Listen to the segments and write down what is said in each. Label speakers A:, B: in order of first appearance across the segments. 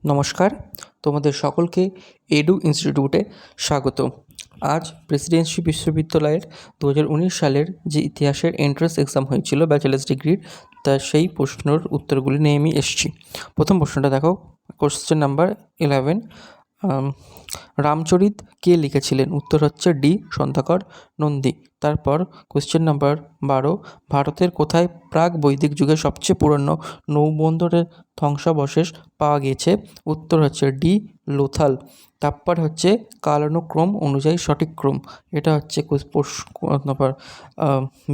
A: নমস্কার, তোমাদের সকলকে এডু ইনস্টিটিউটে স্বাগত। আজ প্রেসিডেন্সি বিশ্ববিদ্যালয়ের 2019 সালের যে ইতিহাসের এন্ট্রান্স এক্সাম হয়েছিল ব্যাচেলার্স ডিগ্রির, তা সেই প্রশ্নের উত্তরগুলি নিয়ে আমি এসেছি। প্রথম প্রশ্নটা দেখো, কোশ্চেন নাম্বার 11। রামচরিত কে লিখেছিলেন? উত্তর হচ্ছে ডি সন্ধ্যাকর নন্দী। তারপর কোশ্চেন নাম্বার 12, ভারতের কোথায় প্রাক বৈদিক যুগের সবচেয়ে পুরনো নৌবন্দরের ধ্বংসাবশেষ পাওয়া গিয়েছে? উত্তর হচ্ছে ডি লোথাল। তারপর হচ্ছে কালানুক্রম অনুযায়ী সঠিক ক্রম, এটা হচ্ছে number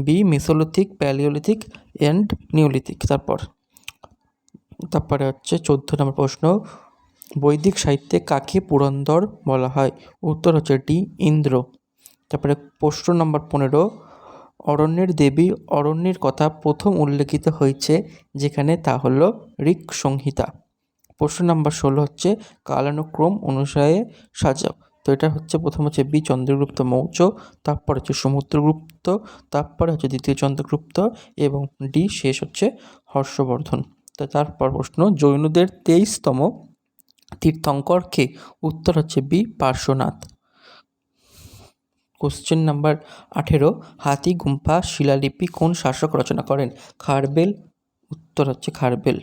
A: B mesolithic, palaeolithic and neolithic. তারপরে হচ্ছে 14 নম্বর প্রশ্ন, বৈদিক সাহিত্যে কাকে পুরন্দর বলা হয়? উত্তর হচ্ছে ডি ইন্দ্র। তারপরে প্রশ্ন নম্বর 15, অরণ্যের দেবী অরণ্যের কথা প্রথম উল্লেখিত হয়েছে যেখানে, তা হলো ঋক সংহিতা। প্রশ্ন নম্বর 16 হচ্ছে কালানুক্রম অনুসারে সাজাও। তো এটা হচ্ছে প্রথম হচ্ছে বি চন্দ্রগুপ্ত মৌর্য, তারপর হচ্ছে সমুদ্রগুপ্ত, তারপরে হচ্ছে দ্বিতীয় চন্দ্রগুপ্ত এবং ডি শেষ হচ্ছে হর্ষবর্ধন। তো তারপর প্রশ্ন, জৈনদের 23তম তীর্থঙ্কর কে? উত্তর হচ্ছে B Parshvanath. Question number 18, Hathigumpha শিলালিপি কোন শাসক রচনা করেন? খারবেল। উত্তর হচ্ছে খারবেল।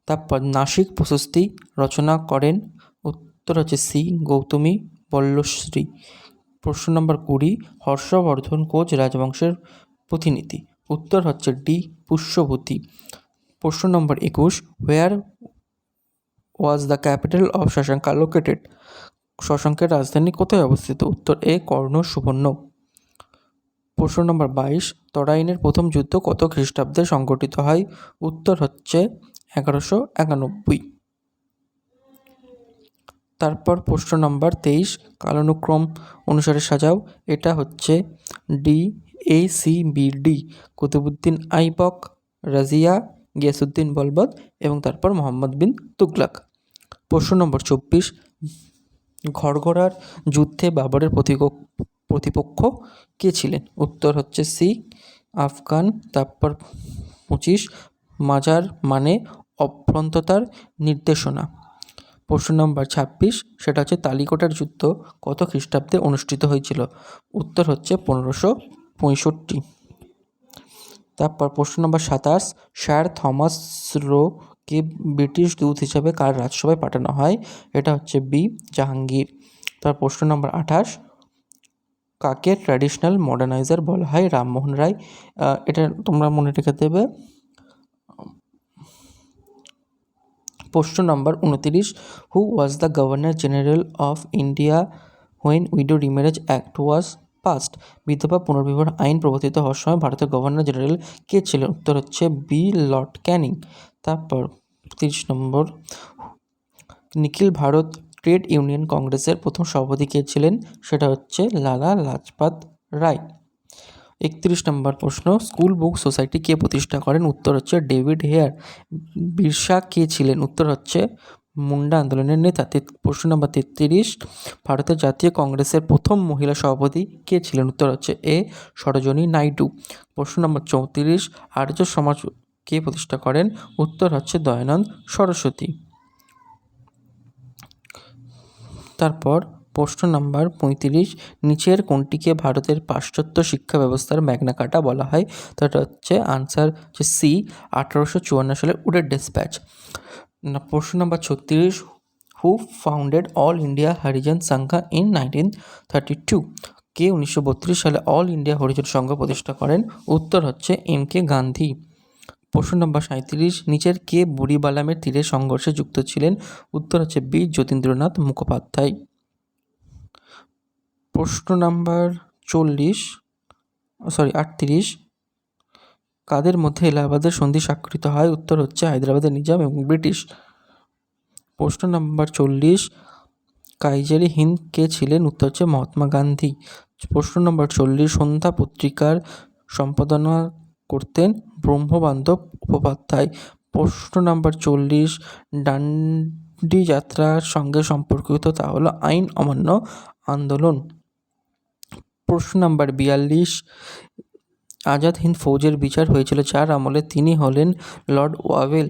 A: তারপর নাসিক প্রশস্তি রচনা করেন? উত্তর হচ্ছে সি গৌতমী বল্লশ্রী। প্রশ্ন নম্বর 20, হর্ষবর্ধন কোচ রাজবংশের প্রতিনিধি? উত্তর হচ্ছে ডি পুষ্যভূতি। প্রশ্ন number 21, where was the capital of Shashanka located? শশাঙ্কের রাজধানী কোথায় অবস্থিত? উত্তর এ কর্ণ সুবর্ণ। প্রশ্ন নম্বর 22, তরাইনের প্রথম যুদ্ধ কত খ্রিস্টাব্দে সংঘটিত হয়? উত্তর হচ্ছে 1191। তারপর প্রশ্ন নম্বর 23, কালানুক্রম অনুসারে সাজাও। এটা হচ্ছে ডি ACBD, কুতুবুদ্দিন আইবক, রাজিয়া, গিয়াসুদ্দিন বলবৎ এবং তারপর মোহাম্মদ বিন তুগলাক। প্রশ্ন নম্বর 24, ঘরঘরার যুদ্ধে বাবরের প্রতিপক্ষ কে ছিলেন? উত্তর হচ্ছে সি আফগান। তারপর 25, মাজার মানে অভ্যন্ততার নির্দেশনা। প্রশ্ন নম্বর 26, সেটা হচ্ছে তালিকোটার যুদ্ধ কত খ্রিস্টাব্দে অনুষ্ঠিত হয়েছিল? উত্তর হচ্ছে 1565। তারপর প্রশ্ন নম্বর 27, স্যার থমাস রো কে ব্রিটিশ দূত হিসাবে কার রাজসভায় পাঠানো হয়? এটা হচ্ছে বি জাহাঙ্গীর। তার প্রশ্ন নম্বর 28, কাকে ট্র্যাডিশনাল মডার্নাইজার বলা হয়? রামমোহন রায়। এটা তোমরা মনে রেখে দেবে। প্রশ্ন number 29, who was the governor general of India when widow remarriage act was passed? বিধবা পুনর্বিবাহ আইন প্রবর্তিত হওয়ার সময় ভারতের গভর্নর জেনারেল কে ছিলেন? উত্তর হচ্ছে বি লর্ড ক্যানিং। তারপর 30 নম্বর, নিখিল ভারত ট্রেড ইউনিয়ন কংগ্রেসের প্রথম সভাপতি কে ছিলেন? সেটা হচ্ছে লালা লাজপত রায়। 31 নম্বর প্রশ্ন, স্কুল বুক সোসাইটি কে প্রতিষ্ঠা করেন? উত্তর হচ্ছে ডেভিড হেয়ার। বিরসা কে ছিলেন? উত্তর হচ্ছে মুন্ডা আন্দোলনের নেতা। প্রশ্ন নম্বর 33, ভারতের জাতীয় কংগ্রেসের প্রথম মহিলা সভাপতি কে ছিলেন? উত্তর হচ্ছে এ সরোজিনী নাইডু। প্রশ্ন নম্বর 34, আর্য সমাজ কে প্রতিষ্ঠা করেন? উত্তর হচ্ছে দয়ানন্দ সরস্বতী। তারপর প্রশ্ন নাম্বার 35, নিচের কোনটিকে ভারতের পাশ্চাত্য শিক্ষা ব্যবস্থার ম্যাগনা কার্টা বলা হয়? তো এটা হচ্ছে আনসার হচ্ছে সি 1854 সালের উডের ডিসপ্যাচ। প্রশ্ন number 36, who founded all India Harijan Sangh in 1932? কে 1932 সালে অল ইন্ডিয়া হরিজন সংঘ প্রতিষ্ঠা করেন? উত্তর হচ্ছে MK গান্ধী। প্রশ্ন নম্বর 37, নিচের কে বুড়িবালামের তীরে সংঘর্ষে যুক্ত ছিলেন? উত্তর হচ্ছে বি যতীন্দ্রনাথ মুখোপাধ্যায়। প্রশ্ন নাম্বার 38, কাদের মধ্যে এলাহাবাদের সন্ধি স্বাক্ষরিত হয়? উত্তর হচ্ছে হায়দ্রাবাদের নিজাম এবং ব্রিটিশ। প্রশ্ন নাম্বার 40, কাইজারি হিন্দ কে ছিলেন? উত্তর হচ্ছে মহাত্মা গান্ধী। প্রশ্ন নম্বর 40, সন্ধ্যা পত্রিকার সম্পাদনা করতেন ব্রহ্মবান্ধব উপাধ্যায়। প্রশ্ন নাম্বার 40, ডান্ডি যাত্রার সঙ্গে সম্পর্কিত, তা হলো আইন অমান্য আন্দোলন। প্রশ্ন নাম্বার 42, আজাদ হিন্দ ফৌজের বিচার হয়েছিল যার আমলে? তিনি হলেন Lord Wavell.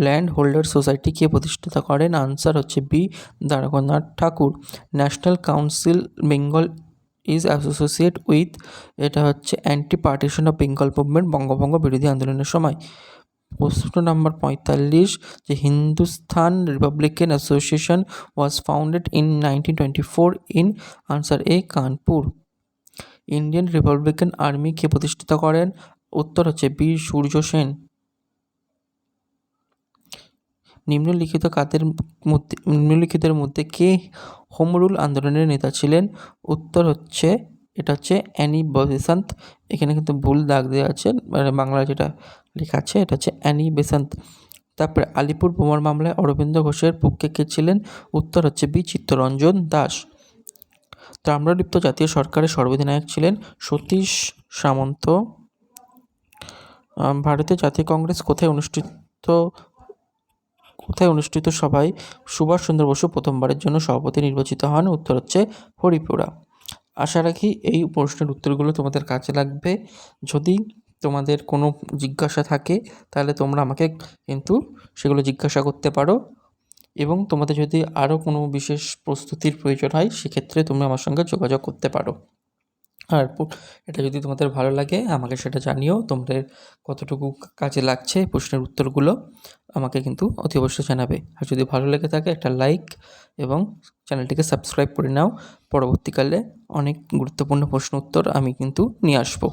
A: Land holder society কে প্রতিষ্ঠাতা করেন? আনসার হচ্ছে B Dwarkanath Thakur. National council Bengal is associate with, এটা হচ্ছে anti partition of Bengal movement, বঙ্গভঙ্গ বিরোধী আন্দোলনের সময়। প্রশ্ন নাম্বার 45, যে Hindustan republican association was founded in 1924 in, answer A Kanpur. Indian republican army কে প্রতিষ্ঠিত করেন? উত্তর হচ্ছে বি সূর্য সেন। নিম্নলিখিতের মধ্যে কে হোম রুল আন্দোলনের নেতা ছিলেন? উত্তর হচ্ছে, এটা হচ্ছে অ্যানি বেসান্ত। এখানে কিন্তু ভুল দাগ দেওয়া আছে, মানে বাংলা যেটা লেখা আছে এটা হচ্ছে অ্যানি বেসান্ত। তারপরে আলিপুর বোমার মামলায় অরবিন্দ ঘোষের পক্ষে কে ছিলেন? উত্তর হচ্ছে বি চিত্তরঞ্জন দাস। তাম্রলিপ্ত জাতীয় সরকারের সর্বাধিনায়ক ছিলেন সতীশ সামন্ত। ভারতীয় জাতীয় কংগ্রেস কোথায় অনুষ্ঠিত সভায় সুভাষ চন্দ্র বসু প্রথমবারের জন্য সভাপতি নির্বাচিত হন? উত্তর হচ্ছে হরিপুরা। আশা রাখি এই প্রশ্নের উত্তরগুলো তোমাদের কাজে লাগবে। যদি তোমাদের কোনো জিজ্ঞাসা থাকে তাহলে তোমরা আমাকে কিন্তু সেগুলো জিজ্ঞাসা করতে পারো, এবং তোমাদের যদি আরও কোনো বিশেষ প্রস্তুতির প্রয়োজন হয় সেক্ষেত্রে তুমি আমার সঙ্গে যোগাযোগ করতে পারো। আর এটা যদি তোমাদের ভালো লাগে আমাকে সেটা জানিও, তোমাদের কতটুকু কাজে লাগছে প্রশ্নের উত্তরগুলো আমাকে কিন্তু অতি অবশ্যই জানাবে। আর যদি ভালো লেগে থাকে একটা লাইক এবং চ্যানেলটিকে সাবস্ক্রাইব করে নাও। পরবর্তীকালে অনেক গুরুত্বপূর্ণ প্রশ্ন উত্তর আমি কিন্তু নিয়ে আসবো।